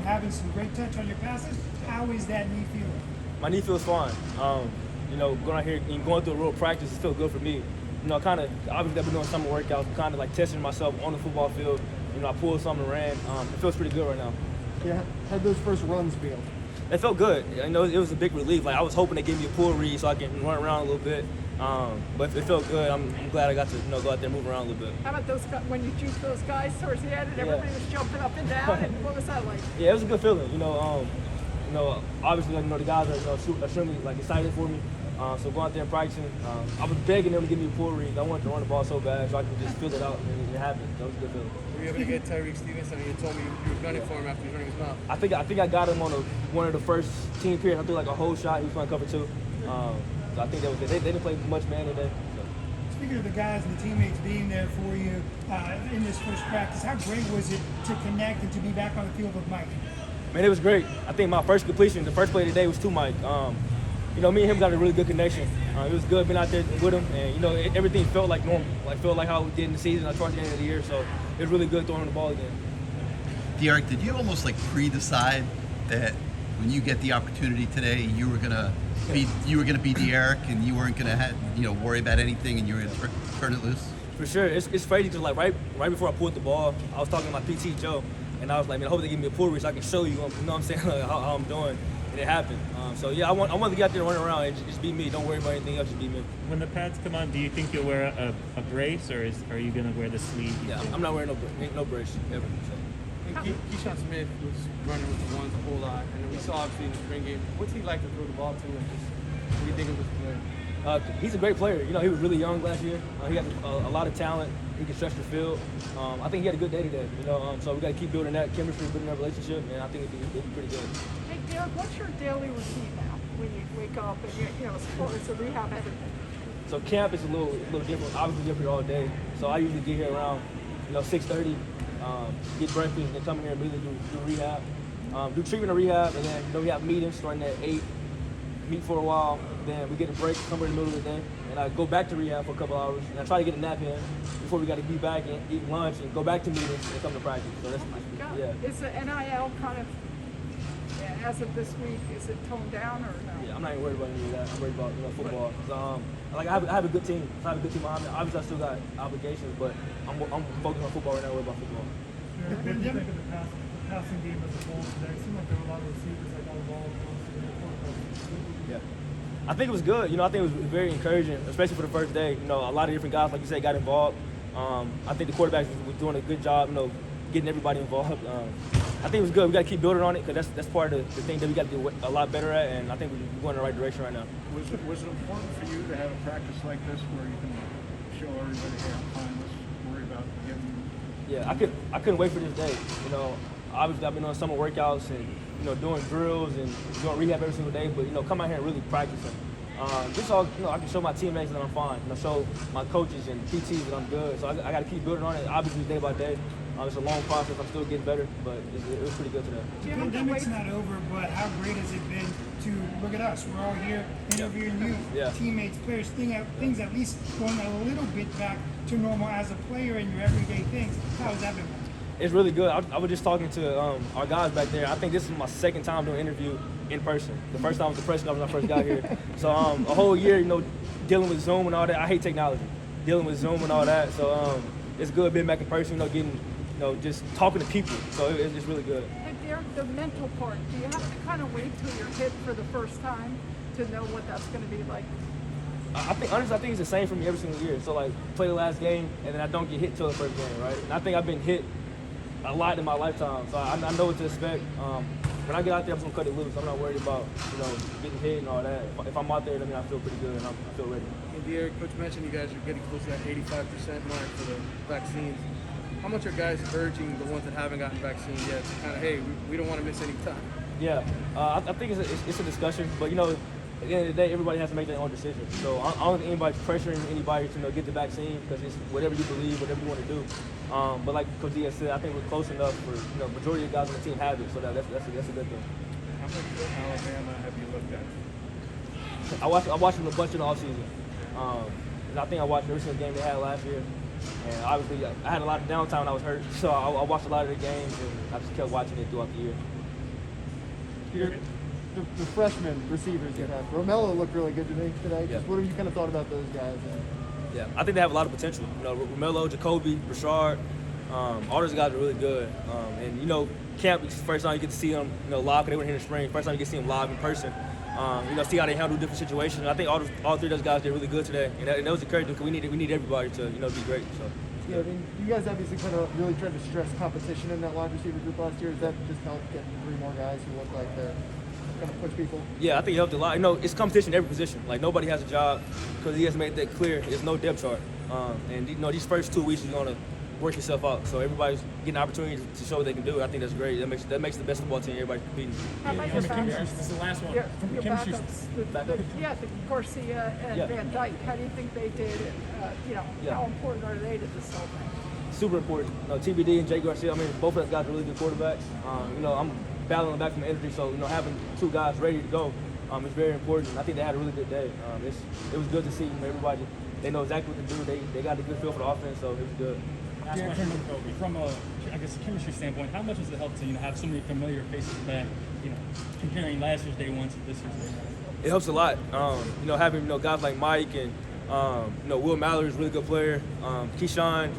having some great touch on your passes. How is that knee feeling? My knee feels fine. Going out here and going through a real practice, it feels good for me. Obviously I've been doing summer workouts, kind of like testing myself on the football field. I pulled some and ran. It feels pretty good right now. Yeah, how'd those first runs feel? It felt good. It was a big relief. Like I was hoping they gave me a pull read so I can run around a little bit. But it felt good. I'm glad I got to go out there and move around a little bit. How about those when you juiced those guys towards the end and everybody was jumping up and down? And what was that like? Yeah, it was a good feeling. Obviously, the guys are extremely excited for me. So going out there and practicing, I was begging them to give me a pull read. I wanted to run the ball so bad so I could just feel it out, and it happened. That was a good feeling. Were you able to get Tyreek Stevenson? You told me you were gunning for him after he was running his mouth. I think I got him on one of the first team periods. I threw a whole shot. He was playing cover 2. So I think that was it. They didn't play much man today. So. Speaking of the guys and the teammates being there for you in this first practice, how great was it to connect and to be back on the field with Mike? Man, it was great. I think my first completion, the first play of the day was to Mike. Me and him got a really good connection. It was good being out there with him, and everything felt like normal. Felt like how we did in the season towards the end of the year. So it was really good throwing the ball again. Derek, did you almost pre-decide that when you get the opportunity today, you were gonna be Derek, and you weren't gonna worry about anything, and you were gonna turn it loose? For sure, it's crazy because right before I pulled the ball, I was talking to my PT Joe, and I was like, man, I hope they give me a pull read so I can show you, you know what I'm saying, how I'm doing. And it happened. So yeah, I wanted to get out there and run around and just be me. Don't worry about anything else, just be me. When the pads come on, do you think you'll wear a brace, or are you gonna wear the sleeve? Yeah, I'm not wearing no brace ever. So. Keyshot Smith was running with the ones a whole lot, and then we saw obviously in the spring game. What's he like to throw the ball to, and what do you think of this player? He's a great player. He was really young last year. He got a lot of talent. He can stretch the field. I think he had a good day today. So we got to keep building that chemistry, building that relationship, and I think it'll be pretty good. Hey, Derek, what's your daily routine now when you wake up and it's a rehab everything? So camp is a little different. Obviously different all day. So I usually get here around 6:30, get breakfast, and then come here and immediately do rehab, do treatment or rehab, and then we have meetings starting at 8. Meet for a while, then we get a break somewhere in the middle of the day, and I go back to rehab for a couple hours, and I try to get a nap in before we got to be back and eat lunch and go back to meetings and come to practice. So that's yeah. Is the NIL kind of, as of this week, is it toned down or no? Yeah, I'm not even worried about any of that. I'm worried about football. So, I have a good team. I have a good team behind me. Obviously, I still got obligations, but I'm focused on football right now. Worried about football. What do you think of the passing game as a whole today? It seemed like there were a lot of receivers that got involved. Yeah, I think it was good. I think it was very encouraging, especially for the first day. A lot of different guys, like you said, got involved. I think the quarterbacks was doing a good job, getting everybody involved. I think it was good. We got to keep building on it because that's part of the thing that we got to do a lot better at, and I think we're going in the right direction right now. Was it important for you to have a practice like this where you can show everybody, hey, I'm fine, let's worry about getting... Yeah, I couldn't wait for this day. Obviously I've been on summer workouts and doing drills and doing rehab every single day, but come out here and really practicing. Just so I can show my teammates that I'm fine. Show my coaches and PTs that I'm good. So I got to keep building on it. Obviously day by day. It's a long process. I'm still getting better, but it was pretty good today. The pandemic's not over, but how great has it been to look at us? We're all here interviewing you, teammates, players, things at least going a little bit back to normal as a player in your everyday things. How has that been? It's really good. I was just talking to our guys back there. I think this is my second time doing an interview in person. The first time was the press conference when I first got here. So a whole year, dealing with Zoom and all that. I hate technology. Dealing with Zoom and all that. So it's good being back in person, getting, just talking to people. So it's really good. Hey, Derek, the mental part, do you have to kind of wait till you're hit for the first time to know what that's going to be like? Honestly, I think it's the same for me every single year. So, play the last game, and then I don't get hit till the first game, right? And I think I've been hit a lot in my lifetime, so I know what to expect. When I get out there, I'm just gonna cut it loose. I'm not worried about getting hit and all that. If I'm out there, I feel pretty good and I feel ready. And Derek, Coach mentioned you guys are getting close to that 85% mark for the vaccines. How much are guys urging the ones that haven't gotten vaccines yet to kind of, hey, we don't want to miss any time? Yeah, I think it's a discussion, but at the end of the day, everybody has to make their own decision. So I don't think anybody's pressuring anybody to get the vaccine because it's whatever you believe, whatever you want to do. But like Coach Diaz said, I think we're close enough for majority of the guys on the team have it, so that's a good thing. How much of Alabama have you looked at? I watched them a bunch in the offseason. And I think I watched every single game they had last year. And obviously, I had a lot of downtime when I was hurt, so I watched a lot of the games, and I just kept watching it throughout the year. The freshman receivers you have. Romello looked really good to me today. Yeah. Just what have you kind of thought about those guys? Yeah, I think they have a lot of potential. You know, Romello, Jacoby, Rashard, all those guys are really good. And you know, camp is the first time you get to see them, you know, live. 'Cause they were here in the spring. First time you get to see them live in person. You know, see how they handle different situations. I think all three of those guys did really good today, and that was encouraging because we need everybody to be great. So. Yeah, I mean, you guys obviously kind of really tried to stress competition in that wide receiver group last year. Does that just help get 3 more guys who look like they're going to push people? Yeah, I think it helped a lot. You know, it's competition in every position. Like, nobody has a job because he has made that clear. There's no depth chart. And, you know, these first 2 weeks, you're going to work yourself out. So everybody's getting an opportunity to show what they can do. I think that's great. That makes the best football team. Everybody competing. How about your backups? This is the last one. Your chemistry backups, yeah, the Garcia and Van Dyke. How do you think they did? And, you know, how important are they to this whole thing? Super important. You know, TBD and Jay Garcia, I mean, both of those guys are really good quarterbacks. You know, I'm battling back from the injury, so, you know, having 2 guys ready to go is very important. I think they had a really good day. It was good to see everybody. They know exactly what to do. They got a good feel for the offense, so it was good. Last question, from a, I guess, a chemistry standpoint, how much does it help to have so many familiar faces back? You know, comparing last year's day 1 to this year's day 1. It helps a lot. You know, having guys like Mike and Will Mallory is a really good player. Keyshawn,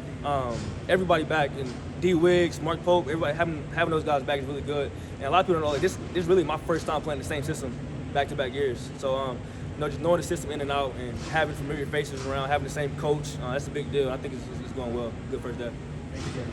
everybody back, and D Wiggs, Mark Pope, everybody having those guys back is really good. And a lot of people don't know, like, this is really my first time playing the same system back-to-back years. So just knowing the system in and out and having familiar faces around, having the same coach, that's a big deal. I think it's going well. Good first day. Thank you, Jerry.